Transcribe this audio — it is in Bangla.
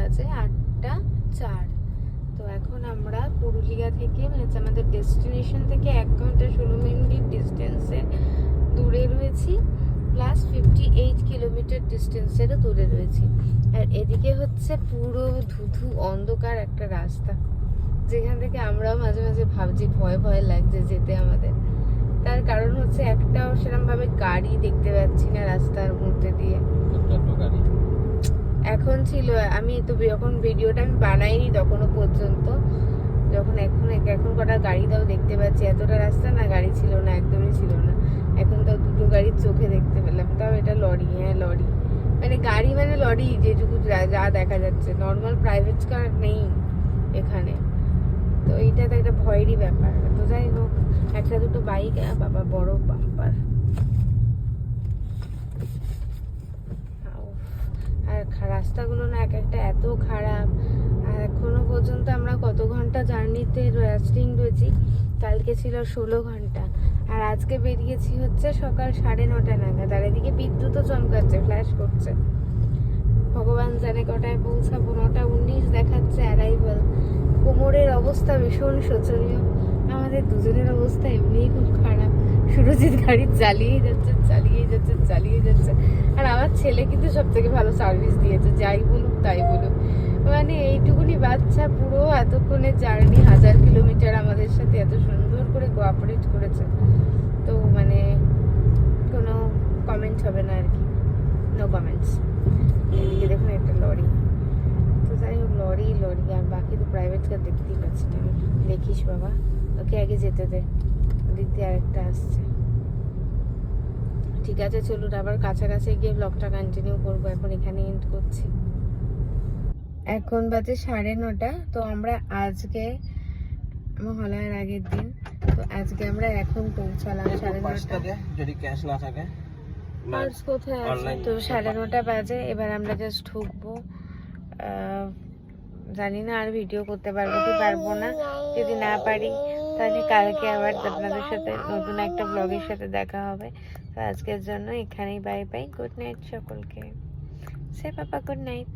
বাজে 8:04। তো এখন আমরা পুরুলিয়া থেকে মানে আমাদের ডেস্টিনেশন থেকে 1 ঘন্টা 16 মিনিট ডিস্টেন্সে দূরে রয়েছি, প্লাস 58 কিলোমিটার ডিস্টেন্সেরও দূরে রয়েছি। আর এদিকে হচ্ছে পুরো ধুধু অন্ধকার একটা রাস্তা, যেখান থেকে আমরাও মাঝে মাঝে ভাবছি ভয় ভয় লাগছে যেতে আমাদের। তার কারণ হচ্ছে একটাও সেরকম ভাবে গাড়ি দেখতে পাচ্ছি না রাস্তার মধ্যে দিয়ে। এখন ছিল, আমি তো যখন ভিডিওটা আমি বানাইনি তখনও পর্যন্ত, যখন এখন কটা গাড়ি তাও দেখতে পাচ্ছি। এতটা রাস্তা না গাড়ি ছিল না, একদমই ছিল না। এখন তাও দুটো গাড়ির চোখে দেখতে পেলাম, তাও এটা লরি। হ্যাঁ লরি, মানে গাড়ি মানে লরি, যেটুকু যা দেখা যাচ্ছে। নর্মাল প্রাইভেট কার নেই এখানে, তো এইটা তো একটা ভয়েরই ব্যাপার। তো যাই হোক, একটা দুটো বাইক, বাবা বড় বাম্পার। আর রাস্তাগুলো না এক একটা এত খারাপ। আর এখনো পর্যন্ত আমরা কত ঘন্টা জার্নিতে রেস্টিং রয়েছি, কালকে ছিল 16 ঘন্টা, আর আজকে বেরিয়েছি হচ্ছে সকাল 9:30 নাগাদ। আর এদিকে বিদ্যুৎও চমকাচ্ছে, ফ্ল্যাশ করছে। ভগবান জানে কটায় পৌঁছাবো। 9:19 দেখাচ্ছে অ্যারাইভাল। কোমরের অবস্থা ভীষণ শোচনীয়, আমাদের দুজনের অবস্থা এমনিই খুব খারাপ। সুরজিৎ গাড়ি চালিয়ে যাচ্ছে। আর আমার ছেলে কিন্তু সব থেকে ভালো সার্ভিস দিয়েছে, যাই বলুক তাই বলুক। মানে এইটুকুনি বাচ্চা পুরো এতক্ষণের জার্নি 1000 কিলোমিটার আমাদের সাথে এত সুন্দর করে কোঅপারেট করেছে। তো মানে কোনো কমেন্ট হবে না আর কি, নো কমেন্টস। এদিকে দেখুন একটা লরি। তো যাই হোক, লরি আর বাকি তো প্রাইভেট কার দেখতেই পাচ্ছি না। দেখিস বাবা, ওকে আগে যেতে দে, ওদিক দিয়ে আরেকটা আসছে। ঠিক আছে, চলুন আবার কাছাকাছি গিয়ে ব্লগটা কন্টিনিউ করবো। এখন এখানে এন্ড করছি। এখন বাজে 9:30। তো আমরা আজকে মহালয়ার আগের দিন, তো আজকে আমরা এখন পৌঁছালাম 9:30। যদি ক্যাশ না থাকে পার্স কোথায় আছে? তো 9:30 বাজে। এবার আমরা জাস্ট ঢুকবো। জানি না আর ভিডিও করতে পারবো কি পারবো না। যদি না পারি তাহলে কালকে আবার আপনাদের সাথে নতুন একটা ব্লগের সাথে দেখা হবে। তো আজকের জন্য এখানেই বাই বাই, গুড নাইট সকলকে। সে পাপা গুড নাইট।